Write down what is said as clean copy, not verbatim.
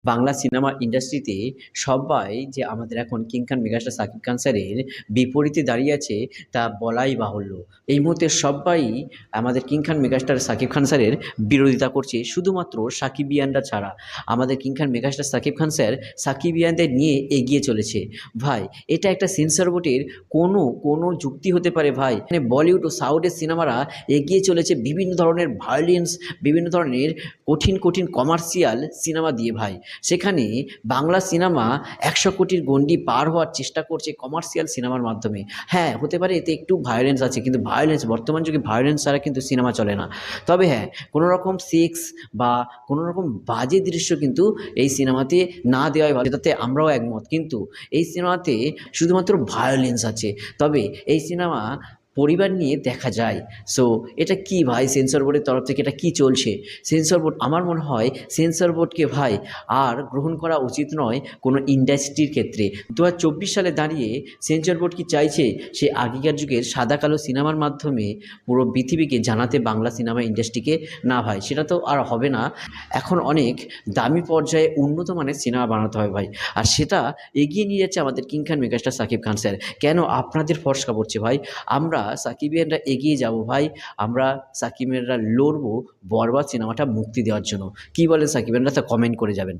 Bangla cinema ইন্ডাস্ট্রিতে সবাই যে আমাদের এখন কিং খান মেগাস্টার শাকিব খান স্যারের বিপরীতে দাঁড়িয়ে আছে তা বলাই বাহুল্য। এই মুহূর্তে সব্বাই আমাদের কিং খান মেগাস্টার শাকিব খান স্যারের বিরোধিতা করছে শুধুমাত্র সাকিবিয়ানরা ছাড়া। আমাদের কিং খান মেগাস্টার শাকিব খান স্যার সাকিবিয়ানদের নিয়ে এগিয়ে চলেছে। ভাই, এটা একটা সেন্সর বোর্ডের কোনো যুক্তি হতে পারে ভাই? মানে বলিউড ও সাউথের সিনেমারা এগিয়ে চলেছে বিভিন্ন ধরনের ভায়োলেন্স, বিভিন্ন ধরনের কঠিন কমার্শিয়াল সিনেমা দিয়ে ভাই। সেখানে বাংলা সিনেমা ১০০ কোটির গণ্ডি পার হওয়ার চেষ্টা করছে কমার্শিয়াল সিনেমার মাধ্যমে। হ্যাঁ, হতে পারে এতে একটু ভায়োলেন্স আছে, কিন্তু ভায়োলেন্স বর্তমান যুগে ভায়োলেন্স ছাড়া কিন্তু সিনেমা চলে না। তবে হ্যাঁ, কোনো রকম সেক্স বা কোনো রকম বাজে দৃশ্য কিন্তু এই সিনেমাতে না দেওয়াই ভালো, এটাতে আমরাও একমত। কিন্তু এই সিনেমাতে শুধুমাত্র ভায়োলেন্স আছে। তবে এই সিনেমা পরিবার নিয়ে দেখা যায়। সো এটা কি ভাই, সেন্সর বোর্ডের তরফ থেকে এটা কি চলছে? সেন্সর বোর্ড, আমার মনে হয় সেন্সর বোর্ডকে ভাই আর গ্রহণ করা উচিত নয় কোনো ইন্ডাস্ট্রির ক্ষেত্রে। ২০২৪ সালে দাঁড়িয়ে সেন্সর বোর্ড কি চাইছে সে আগেকার যুগের সাদা কালো সিনেমার মাধ্যমে পুরো পৃথিবীকে জানাতে বাংলা সিনেমা ইন্ডাস্ট্রিকে? না ভাই, সেটা তো আর হবে না। এখন অনেক দামি পর্যায়ে উন্নত মানের সিনেমা বানাতে হবে ভাই। আর সেটা এগিয়ে নিয়ে যাচ্ছে আমাদের কিং খান মেগাস্টার শাকিব খান স্যার। কেন আপনাদের ফর্সা পড়ছে ভাই? আমরা সাকিবিয়ানরা এগিয়ে যাব ভাই। আমরা সাকিবিয়ানরা লড়বো বরবাদ সিনেমাটা মুক্তি দেওয়ার জন্য। কী বলেন সাকিবিয়ানরা? তা কমেন্ট করে যাবেন।